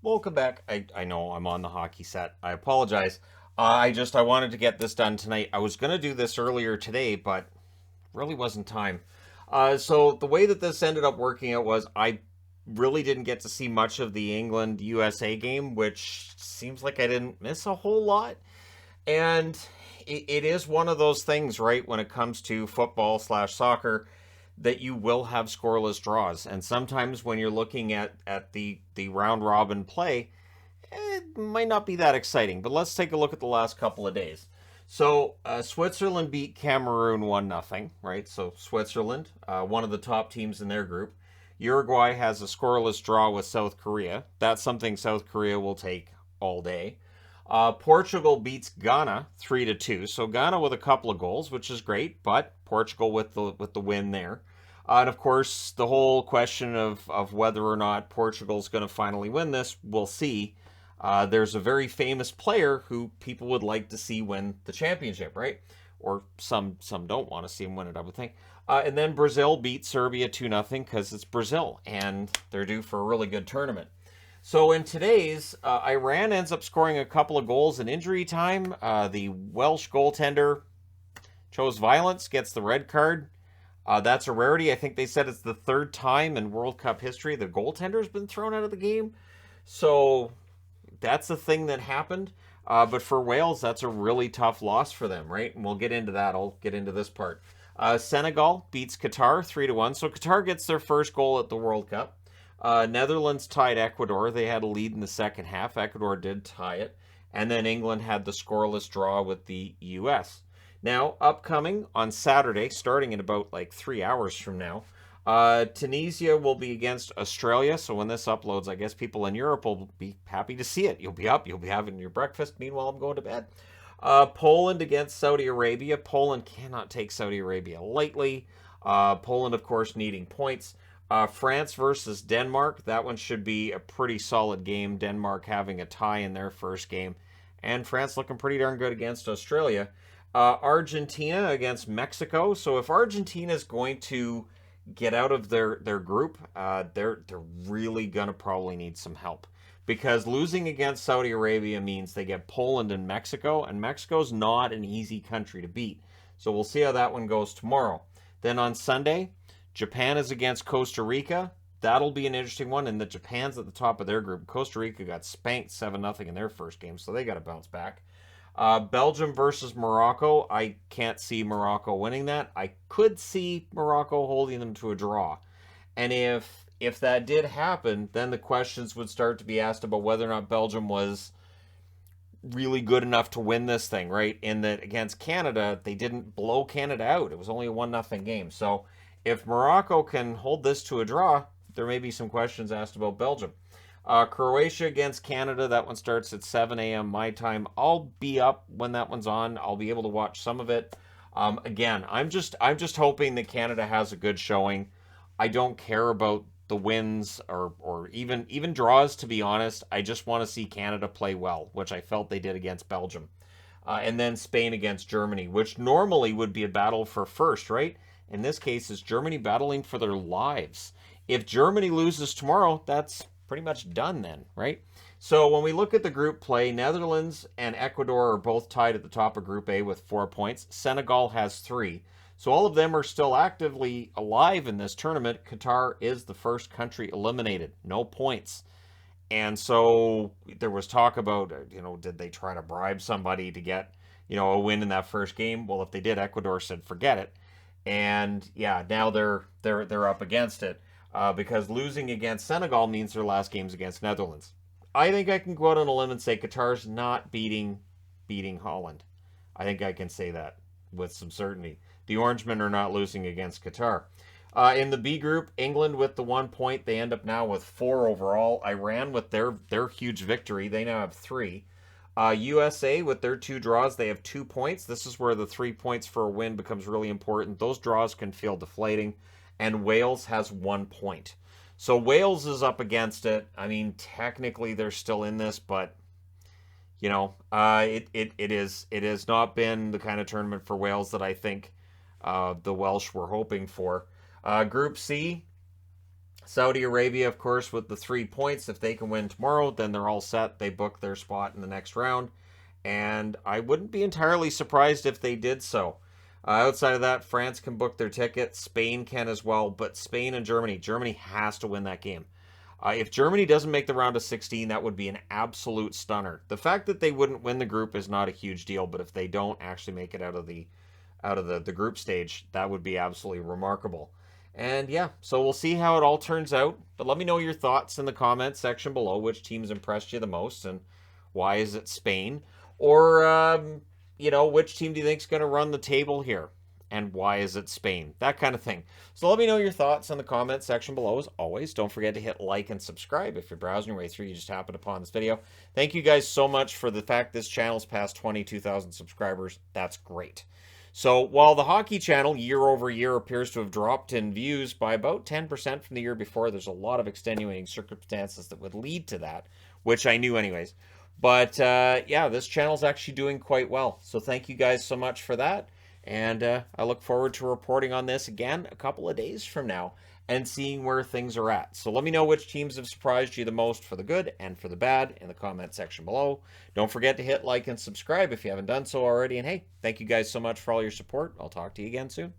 Welcome back. I know I'm on the hockey set. I apologize. I wanted to get this done tonight. I was gonna do this earlier today, but really wasn't time. So the way that this ended up working out was I really didn't get to see much of the England USA game, which seems like I didn't miss a whole lot. And it is one of those things, right, when it comes to football slash soccer, that you will have scoreless draws. And sometimes when you're looking at the round robin play, it might not be that exciting. But let's take a look at the last couple of days. So Switzerland beat Cameroon 1-0, right? So Switzerland, one of the top teams in their group. Uruguay has a scoreless draw with South Korea. That's something South Korea will take all day. Portugal beats Ghana 3-2. So Ghana with a couple of goals, which is great, but Portugal with the win there. And of course, the whole question of whether or not Portugal's going to finally win this, we'll see. There's a very famous player who people would like to see win the championship, right? Or some don't want to see him win it, I would think. And then Brazil beat Serbia 2-0 because it's Brazil and they're due for a really good tournament. So in today's, Iran ends up scoring a couple of goals in injury time. The Welsh goaltender chose violence, gets the red card. That's a rarity. I think they said it's the third time in World Cup history the goaltender's been thrown out of the game. So that's a thing that happened. But for Wales, that's a really tough loss for them, right? And we'll get into that. I'll get into this part. Senegal beats Qatar 3-1. So Qatar gets their first goal at the World Cup. Netherlands tied Ecuador. They had a lead in the second half. Ecuador did tie it. And then England had the scoreless draw with the U.S. Now, upcoming on Saturday, starting in about like 3 hours from now, Tunisia will be against Australia. So when this uploads, I guess people in Europe will be happy to see it. You'll be up, you'll be having your breakfast. Meanwhile, I'm going to bed. Poland against Saudi Arabia. Poland cannot take Saudi Arabia lightly. Poland, of course, needing points. France versus Denmark. That one should be a pretty solid game. Denmark having a tie in their first game. And France looking pretty darn good against Australia. Argentina against Mexico. So if Argentina is going to get out of their group, they're really gonna probably need some help because losing against Saudi Arabia means they get Poland and Mexico's not an easy country to beat. So we'll see how that one goes tomorrow. Then on Sunday, Japan is against Costa Rica. That'll be an interesting one. And the Japan's at the top of their group. Costa Rica got spanked 7-0 in their first game, so they got to bounce back. Belgium versus Morocco. I can't see Morocco winning that. I could see Morocco holding them to a draw. And if that did happen, then the questions would start to be asked about whether or not Belgium was really good enough to win this thing, right? In that against Canada, they didn't blow Canada out. It was only a 1-0 game. So if Morocco can hold this to a draw, there may be some questions asked about Belgium. Croatia against Canada. That one starts at 7 a.m. my time. I'll be up when that one's on. I'll be able to watch some of it. Again, I'm just hoping that Canada has a good showing. I don't care about the wins or even draws. To be honest, I just want to see Canada play well, which I felt they did against Belgium. And then Spain against Germany, which normally would be a battle for first, right? In this case, it's Germany battling for their lives. If Germany loses tomorrow, that's pretty much done then, right? So when we look at the group play, Netherlands and Ecuador are both tied at the top of Group A with 4 points. Senegal has 3. So all of them are still actively alive in this tournament. Qatar is the first country eliminated, no points. And so there was talk about, did they try to bribe somebody to get, a win in that first game? Well, if they did, Ecuador said forget it. And yeah, now they're up against it because losing against Senegal means their last game's against Netherlands. I think I can go out on a limb and say Qatar's not beating Holland. I think I can say that with some certainty. The Orangemen are not losing against Qatar. In the B group, England with the 1 point. They end up now with 4 overall. Iran with their huge victory. They now have 3. USA with their 2 draws. They have 2 points. This is where the 3 points for a win becomes really important. Those draws can feel deflating. And Wales has 1 point. So Wales is up against it. I mean, technically they're still in this, but it has not been the kind of tournament for Wales that I think the Welsh were hoping for. Group C, Saudi Arabia, of course, with the 3 points. If they can win tomorrow, then they're all set. They book their spot in the next round. And I wouldn't be entirely surprised if they did so. Outside of that, France can book their ticket. Spain can as well. But Spain and Germany has to win that game. If Germany doesn't make the round of 16, that would be an absolute stunner. The fact that they wouldn't win the group is not a huge deal, but if they don't actually make it out of the group stage, that would be absolutely remarkable. And yeah, so we'll see how it all turns out. But let me know your thoughts in the comments section below. Which teams impressed you the most, and why is it Spain? Or which team do you think is going to run the table here, and why is it Spain? That kind of thing. So let me know your thoughts in the comments section below. As always, don't forget to hit like and subscribe if you're browsing your way through. You just happened upon this video. Thank you guys so much for the fact this channel's past 22,000 subscribers. That's great. So while the hockey channel year over year appears to have dropped in views by about 10% from the year before, there's a lot of extenuating circumstances that would lead to that, which I knew anyways. But yeah, this channel's actually doing quite well. So thank you guys so much for that. And I look forward to reporting on this again a couple of days from now and seeing where things are at. So let me know which teams have surprised you the most for the good and for the bad in the comment section below. Don't forget to hit like and subscribe if you haven't done so already. And hey, thank you guys so much for all your support. I'll talk to you again soon.